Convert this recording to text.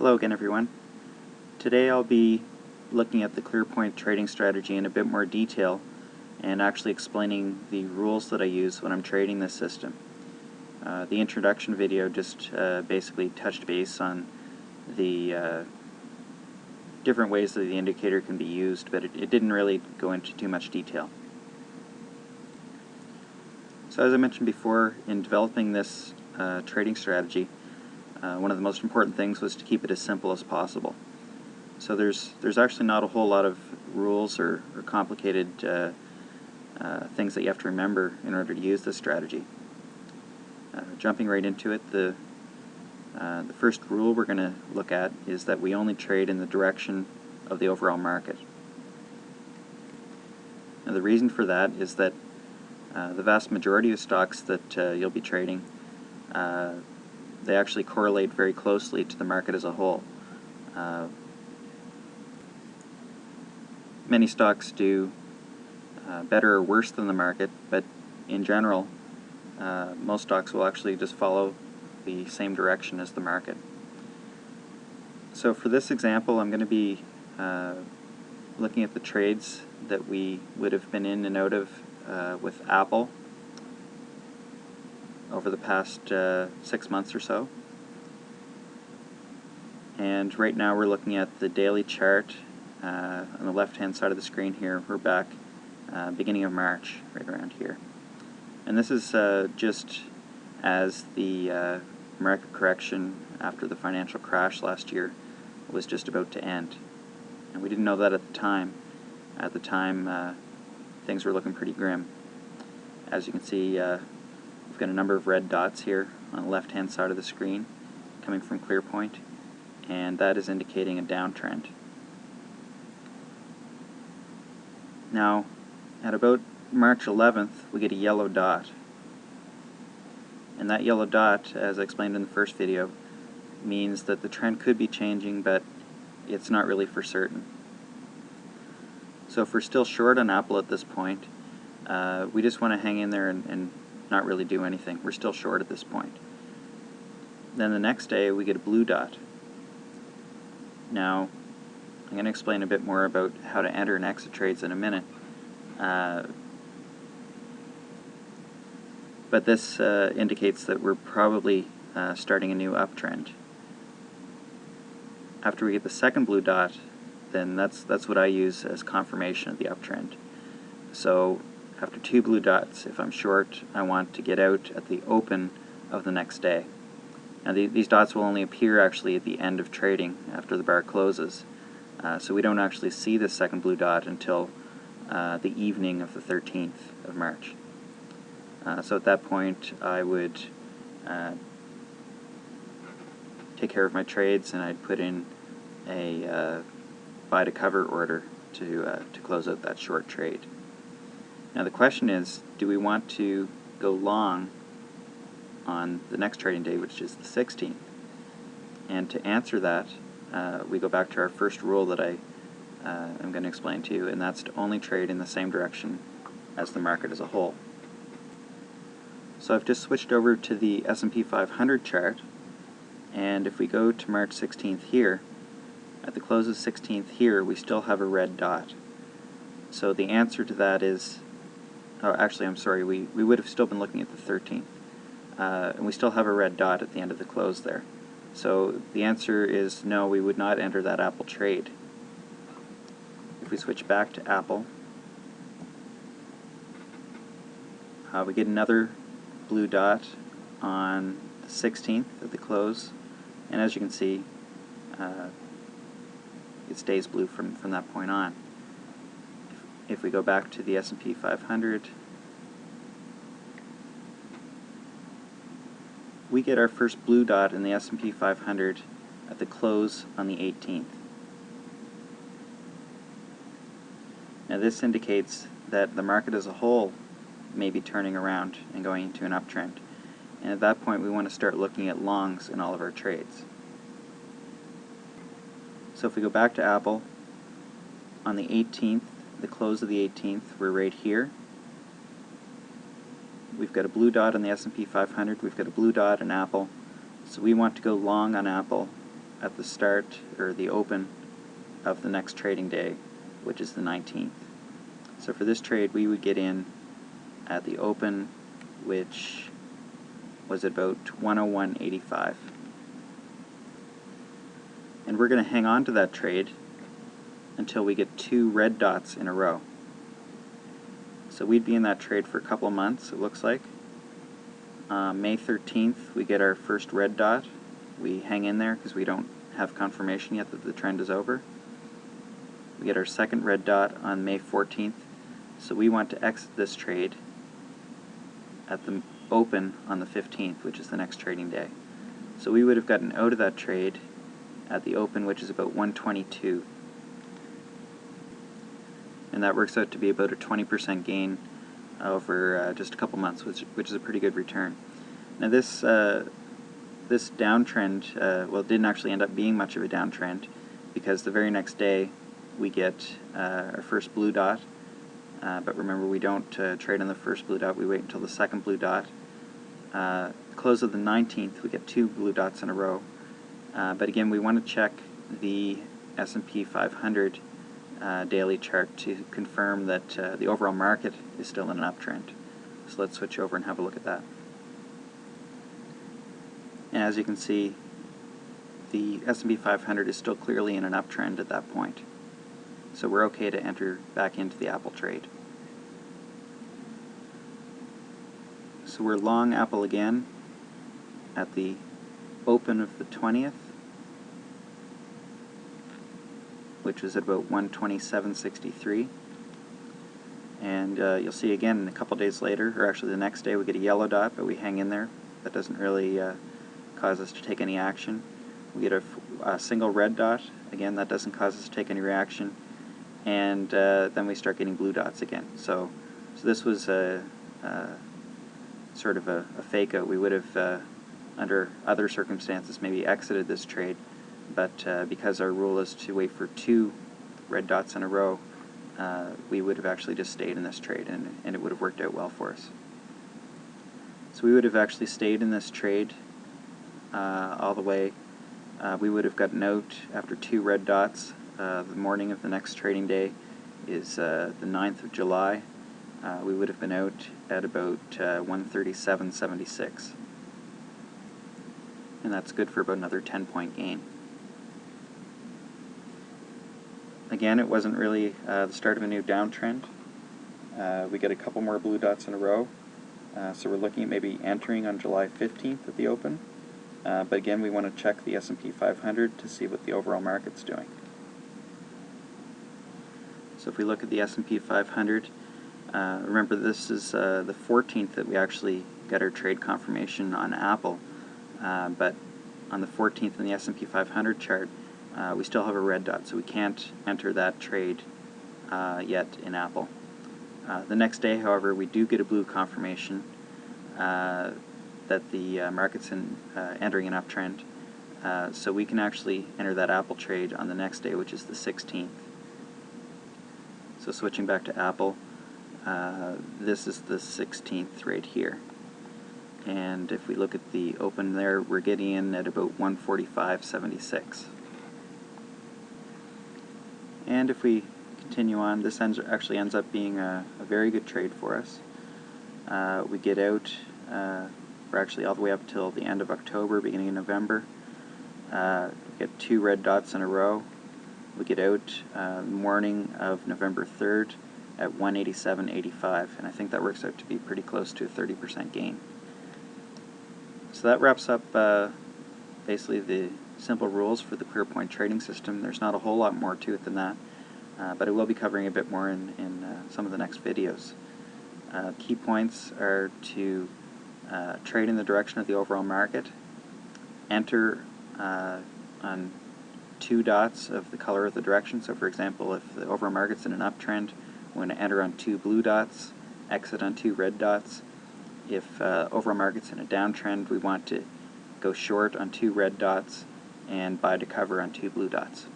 Hello again, everyone. Today I'll be looking at the ClearPoint trading strategy in a bit more detail and actually explaining the rules that I use when I'm trading this system. The introduction video just basically touched base on the different ways that the indicator can be used, but it didn't really go into too much detail. So as I mentioned before, in developing this trading strategy, one of the most important things was to keep it as simple as possible. So there's actually not a whole lot of rules or complicated things that you have to remember in order to use this strategy. Jumping right into it, the first rule we're going to look at is that we only trade in the direction of the overall market. Now the reason for that is that the vast majority of stocks that you'll be trading, they actually correlate very closely to the market as a whole. Many stocks do better or worse than the market, but in general, most stocks will actually just follow the same direction as the market. So for this example, I'm going to be looking at the trades that we would have been in and out of with Apple over the past 6 months or so. And right now we're looking at the daily chart on the left hand side of the screen here. We're back beginning of March, right around here. And this is just as the market correction after the financial crash last year was just about to end. And we didn't know that at the time. At the time, things were looking pretty grim. As you can see, we've got a number of red dots here on the left hand side of the screen coming from ClearPoint, and that is indicating a downtrend. Now, at about March 11th, we get a yellow dot. And that yellow dot, as I explained in the first video, means that the trend could be changing, but it's not really for certain. So if we're still short on Apple at this point, we just want to hang in there and not really do anything. We're still short at this point. Then the next day we get a blue dot. Now, I'm going to explain a bit more about how to enter and exit trades in a minute. But this indicates that we're probably starting a new uptrend. After we get the second blue dot, then that's what I use as confirmation of the uptrend. So after two blue dots, if I'm short, I want to get out at the open of the next day. Now these dots will only appear actually at the end of trading after the bar closes. So we don't actually see the second blue dot until the evening of the 13th of March. So at that point I would take care of my trades, and I'd put in a buy to cover order to close out that short trade. Now the question is, do we want to go long on the next trading day, which is the 16th? And to answer that, we go back to our first rule that I am going to explain to you, and that's to only trade in the same direction as the market as a whole. So I've just switched over to the S&P 500 chart, and if we go to March 16th here, at the close of 16th here, we still have a red dot. So the answer to that is, oh, actually I'm sorry, we would have still been looking at the 13th. And we still have a red dot at the end of the close there. So the answer is no, we would not enter that Apple trade. If we switch back to Apple, we get another blue dot on the 16th at the close, and as you can see, it stays blue from that point on. If we go back to the S&P 500, we get our first blue dot in the S&P 500 at the close on the 18th. Now this indicates that the market as a whole may be turning around and going into an uptrend. And at that point we want to start looking at longs in all of our trades. So if we go back to Apple, on the 18th, the close of the 18th, we're right here. We've got a blue dot on the S&P 500, we've got a blue dot on Apple, so we want to go long on Apple at the start or the open of the next trading day, which is the 19th. So for this trade we would get in at the open, which was about 101.85. And we're going to hang on to that trade until we get 2 red dots in a row. So we'd be in that trade for a couple of months, it looks like. May 13th we get our first red dot. We hang in there because we don't have confirmation yet that the trend is over. We get our second red dot on May 14th. So we want to exit this trade at the open on the 15th, which is the next trading day. So we would have gotten out of that trade at the open, which is about 122. And that works out to be about a 20% gain over just a couple months, which is a pretty good return. Now this downtrend, well, it didn't actually end up being much of a downtrend, because the very next day we get our first blue dot. But remember, we don't trade on the first blue dot, we wait until the second blue dot. Close of the 19th, we get 2 blue dots in a row. But again, we want to check the S&P 500 daily chart to confirm that the overall market is still in an uptrend. So let's switch over and have a look at that. And as you can see, the S&P 500 is still clearly in an uptrend at that point. So we're okay to enter back into the Apple trade. So we're long Apple again at the open of the 20th, which was at about 127.63. And you'll see again a couple days later, or actually the next day, we get a yellow dot, but we hang in there. That doesn't really cause us to take any action. We get a single red dot. Again, that doesn't cause us to take any reaction. And then we start getting blue dots again. So this was sort of a fake out. We would have, under other circumstances, maybe exited this trade, but because our rule is to wait for 2 red dots in a row, we would have actually just stayed in this trade, and it would have worked out well for us. So we would have actually stayed in this trade all the way. We would have gotten out after 2 red dots. The morning of the next trading day is the 9th of July. We would have been out at about 137.76. And that's good for about another 10-point gain. Again, it wasn't really the start of a new downtrend. We get a couple more blue dots in a row. So we're looking at maybe entering on July 15th at the open. But again, we want to check the S&P 500 to see what the overall market's doing. So if we look at the S&P 500, remember this is the 14th that we actually got our trade confirmation on Apple. But on the 14th in the S&P 500 chart, we still have a red dot, so we can't enter that trade yet in Apple. The next day, however, we do get a blue confirmation that the market's entering an uptrend. So we can actually enter that Apple trade on the next day, which is the 16th. So switching back to Apple, this is the 16th right here. And if we look at the open there, we're getting in at about 145.76. And if we continue on, this actually ends up being a very good trade for us. We get out, we're actually all the way up till the end of October, beginning of November. We get 2 red dots in a row. We get out the morning of November 3rd at 187.85, and I think that works out to be pretty close to a 30% gain. So that wraps up basically the simple rules for the ClearPoint trading system. There's not a whole lot more to it than that, but I will be covering a bit more in some of the next videos. Key points are to trade in the direction of the overall market, enter on 2 dots of the color of the direction. So for example, if the overall market's in an uptrend, we're going to enter on 2 blue dots, exit on 2 red dots. If overall market's in a downtrend, we want to go short on 2 red dots and buy to cover on 2 blue dots.